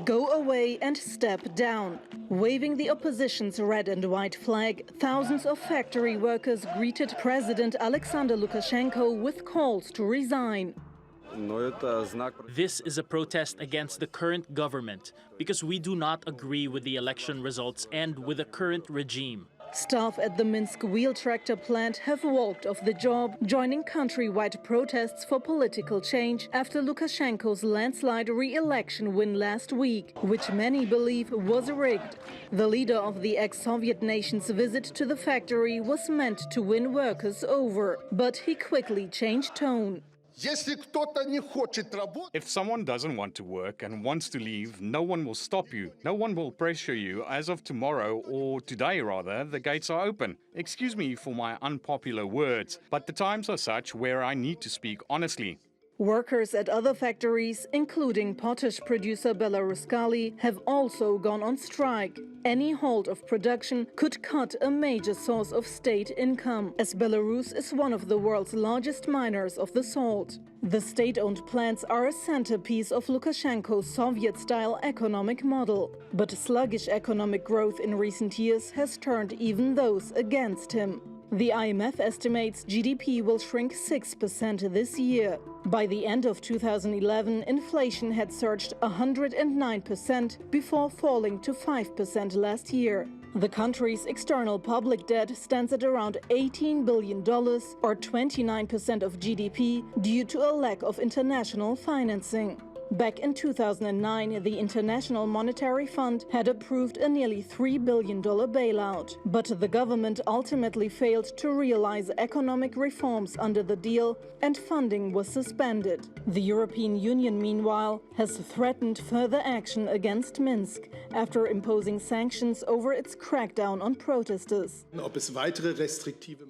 Go away and step down. Waving the opposition's red and white flag, thousands of factory workers greeted President Alexander Lukashenko with calls to resign. This is a protest against the current government because we do not agree with the election results and with the current regime. Staff at the Minsk wheel tractor plant have walked off the job, joining countrywide protests for political change after Lukashenko's landslide re-election win last week, which many believe was rigged. The leader of the ex-Soviet nation's visit to the factory was meant to win workers over, but he quickly changed tone. If someone doesn't want to work and wants to leave, no one will stop you. No one will pressure you. As of tomorrow, or today rather, the gates are open. Excuse me for my unpopular words, but the times are such where I need to speak honestly. Workers at other factories, including potash producer Belarusian, have also gone on strike. Any halt of production could cut a major source of state income, as Belarus is one of the world's largest miners of the salt. The state-owned plants are a centerpiece of Lukashenko's Soviet-style economic model. But sluggish economic growth in recent years has turned even those against him. The IMF estimates GDP will shrink 6% this year. By the end of 2011, inflation had surged 109% before falling to 5% last year. The country's external public debt stands at around $18 billion, or 29% of GDP, due to a lack of international financing. Back in 2009, the International Monetary Fund had approved a nearly $3 billion bailout. But the government ultimately failed to realize economic reforms under the deal, and funding was suspended. The European Union, meanwhile, has threatened further action against Minsk after imposing sanctions over its crackdown on protesters.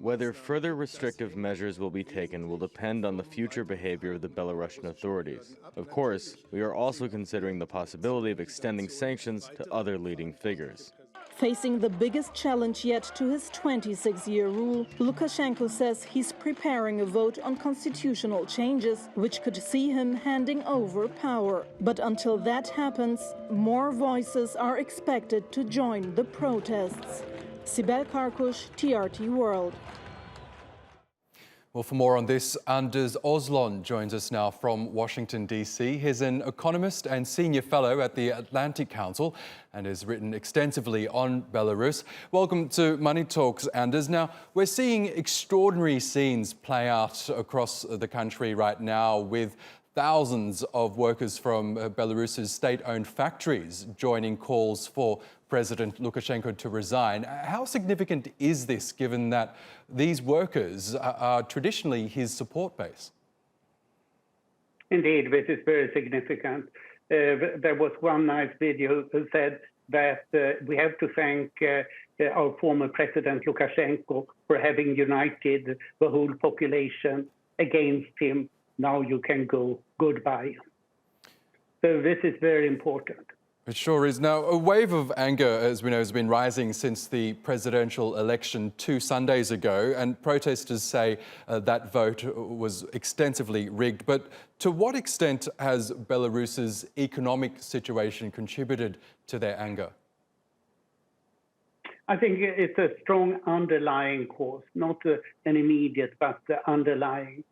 Whether further restrictive measures will be taken will depend on the future behavior of the Belarusian authorities. Of course, we are also considering the possibility of extending sanctions to other leading figures. Facing the biggest challenge yet to his 26-year rule, Lukashenko says he's preparing a vote on constitutional changes, which could see him handing over power. But until that happens, more voices are expected to join the protests. Sibel Karkus, TRT World. Well, for more on this, Anders Aslund joins us now from Washington, D.C. He's an economist and senior fellow at the Atlantic Council and has written extensively on Belarus. Welcome to Money Talks, Anders. Now, we're seeing extraordinary scenes play out across the country right now, with thousands of workers from Belarus's state-owned factories joining calls for President Lukashenko to resign. How significant is this, given that these workers are traditionally his support base? Indeed, this is very significant. There was one nice video who said that we have to thank our former President Lukashenko for having united the whole population against him. Now you can go, goodbye. So this is very important. It sure is. Now, a wave of anger, as we know, has been rising since the presidential election 2 Sundays ago, and protesters say that vote was extensively rigged. But to what extent has Belarus's economic situation contributed to their anger? I think it's a strong underlying cause, not an immediate, but underlying.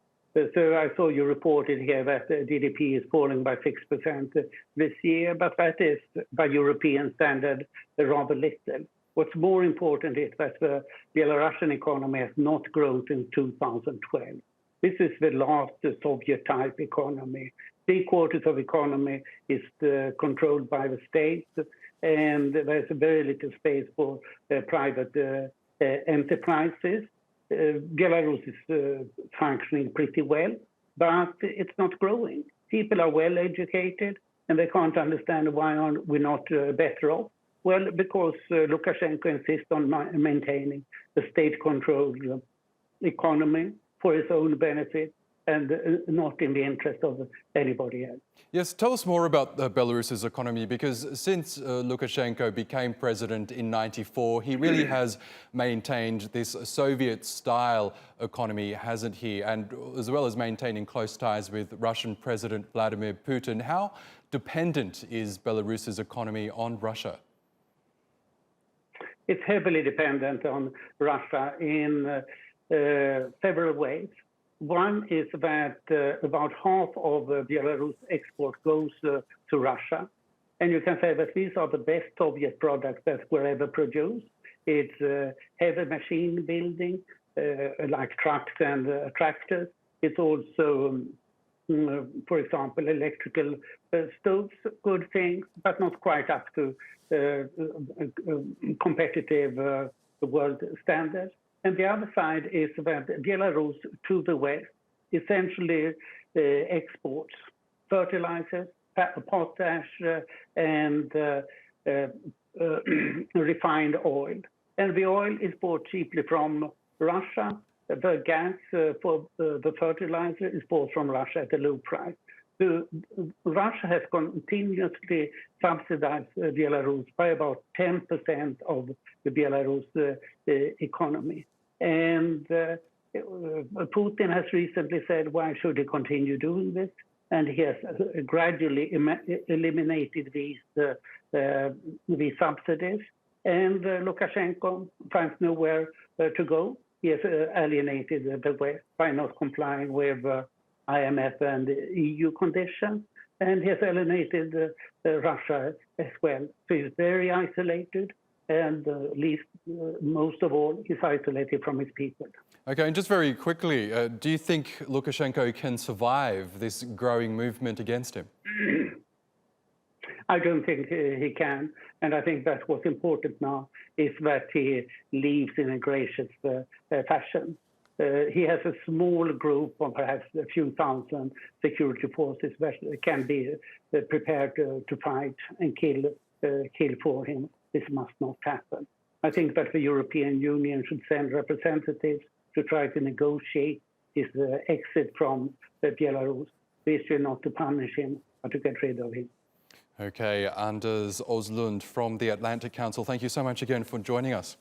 So I saw you reported here that the GDP is falling by 6% this year, but that is, by European standard, rather little. What's more important is that the Belarusian economy has not grown since 2012. This is the last Soviet-type economy. 3/4 of the economy is controlled by the state, and there's very little space for private enterprises. Belarus is functioning pretty well, but it's not growing. People are well educated, and they can't understand why aren't we not better off. Well, because Lukashenko insists on maintaining the state-controlled economy for his own benefit, and not in the interest of anybody else. Yes, tell us more about Belarus's economy, because since Lukashenko became president in '94, he really has maintained this Soviet-style economy, hasn't he? And as well as maintaining close ties with Russian President Vladimir Putin. How dependent is Belarus's economy on Russia? It's heavily dependent on Russia in several ways. One is that about half of Belarus export goes to Russia. And you can say that these are the best Soviet products that were ever produced. It's heavy machine building, like trucks and tractors. It's also, for example, electrical stoves, good things, but not quite up to competitive world standards. And the other side is that Belarus to the West essentially exports fertilizers, potash, and refined oil. And the oil is bought cheaply from Russia. The gas for the fertilizer is bought from Russia at a low price. Russia has continuously subsidized Belarus by about 10% of the Belarus economy. And Putin has recently said, why should he continue doing this? And he has gradually eliminated these subsidies. And Lukashenko finds nowhere to go. He has alienated the West by not complying with IMF and EU conditions. And he has alienated Russia as well. So he's very isolated. And least, most of all, he's isolated from his people. Okay, and just very quickly, do you think Lukashenko can survive this growing movement against him? I don't think he can. And I think that what's important now is that he leaves in a gracious fashion. He has a small group of perhaps a few thousand security forces that can be prepared to fight and kill for him. This must not happen. I think that the European Union should send representatives to try to negotiate his exit from Belarus. This is not to punish him, but to get rid of him. Okay, Anders Aslund from the Atlantic Council, thank you so much again for joining us.